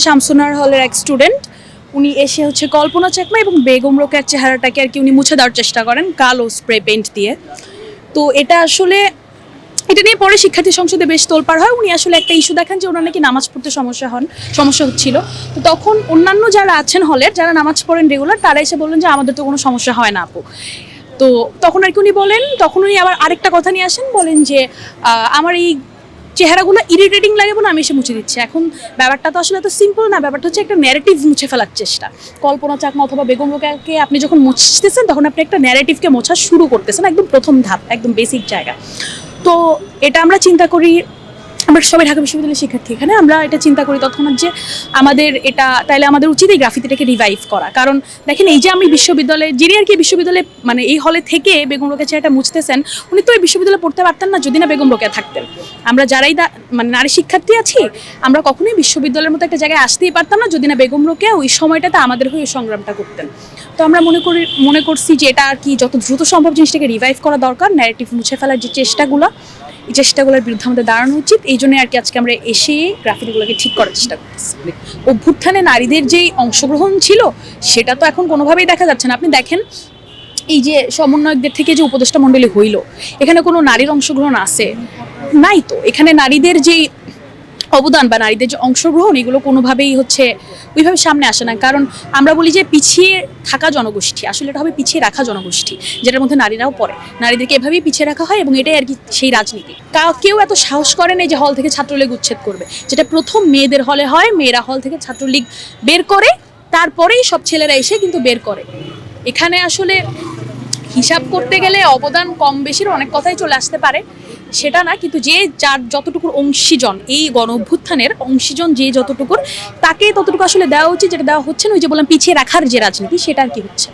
শামসুনার হলের এক স্টুডেন্ট, উনি এসে হচ্ছে কল্পনা চাকমা এবং বেগম রোকেয়ার চেহারাটাকে আর কি উনি মুছে দেওয়ার চেষ্টা করেন কালো স্প্রে পেইন্ট দিয়ে। তো এটা নিয়ে পরে শিক্ষার্থী সংসদে বেশ তোলপাড় হয়। উনি আসলে একটা ইস্যু দেখান যে ওনার নাকি নামাজ পড়তে সমস্যা হচ্ছিল। তো তখন অন্যান্য যারা আছেন হলের, যারা নামাজ পড়েন রেগুলার, তারা এসে বললেন যে আমাদের তো কোনো সমস্যা হয় না আপু। তো তখন আর কি উনি আবার আরেকটা কথা নিয়ে আসেন, বলেন যে আমার এই চেহারাগুলো ইরিটেটিং লাগে বলে আমি এসে মুছে দিচ্ছি। এখন ব্যাপারটা তো আসলে এত সিম্পল না, ব্যাপারটা হচ্ছে একটা ন্যারেটিভ মুছে ফেলার চেষ্টা। কল্পনা চাকমা অথবা বেগম রোকেয়াকে আপনি যখন মুছতেছেন তখন আপনি একটা ন্যারেটিভকে মোছা শুরু করতেছেন, একদম প্রথম ধাপ, একদম বেসিক জায়গা। তো এটা আমরা চিন্তা করি, আমরা সবাই ঢাকা বিশ্ববিদ্যালয়ের শিক্ষার্থী, এখানে আমরা এটা চিন্তা করি তৎক্ষণাৎ যে আমাদের উচিত এই গ্রাফিতিটাকে রিভাইভ করা। কারণ দেখেন, এই যে আমি বিশ্ববিদ্যালয়ে যিনি আর কি বিশ্ববিদ্যালয়ে মানে এই হলে থেকে বেগম রোকেয়া চেহারাটা মুছতেছেন, উনি তো এই বিশ্ববিদ্যালয়ে পড়তে পারতেন না যদি না বেগম রোকেয়া থাকতেন। আমরা যারাই মানে নারী শিক্ষার্থী আছি, আমরা কখনোই বিশ্ববিদ্যালয়ের মতো একটা জায়গায় আসতেই পারতাম না যদি না বেগম রোকেয়া ওই সময়টাতে আমাদের হয়ে সংগ্রামটা করতেন। তো আমরা মনে করছি যে এটা আর কি যত দ্রুত সম্ভব জিনিসটাকে রিভাইভ করা দরকার। ন্যারেটিভ মুছে ফেলার যে এই চেষ্টাগুলোর বিরুদ্ধে আমাদের দাঁড়ানো উচিত। এই জন্য আর কি আজকে আমরা এসে গ্রাফিতিগুলোকে ঠিক করার চেষ্টা করতেছি। অভ্যুত্থানে নারীদের যেই অংশগ্রহণ ছিল সেটা তো এখন কোনোভাবেই দেখা যাচ্ছে না। আপনি দেখেন, এই যে সমন্বয়কদের থেকে যে উপদেষ্টা মণ্ডলী হইল, এখানে কোনো নারীর অংশগ্রহণ আছে? নাই তো। এখানে নারীদের যেই অবদান বা নারীদের যে অংশগ্রহণ, এগুলো কোনোভাবেই ওইভাবে সামনে আসে না। কারণ আমরা বলি যে পিছিয়ে থাকা জনগোষ্ঠী, আসলে এটা হবে পিছিয়ে রাখা জনগোষ্ঠী, যেটার মধ্যে নারীরাও পড়ে। নারীদেরকে এভাবেই পিছিয়ে রাখা হয় এবং এটাই আর কি সেই রাজনীতি। কেউ এত সাহস করে না যে হল থেকে ছাত্রলীগ উচ্ছেদ করবে, যেটা প্রথম মেয়েদের হলে হয়। মেয়েরা হল থেকে ছাত্রলীগ বের করে, তারপরেই সব ছেলেরা এসে কিন্তু বের করে। এখানে আসলে হিসাব করতে গেলে অবদান কম বেশির অনেক কথাই চলে আসতে পারে, সেটা না। কিন্তু যার যতটুকুর অংশীজন, এই গণ অভ্যুত্থানের অংশীজন যে যতটুকুর, তাকে ততটুকু আসলে দেওয়া উচিত, যেটা দেওয়া হচ্ছে না। ওই যে বললাম, পিছিয়ে রাখার যে রাজনীতি, সেটা আর কি হচ্ছে।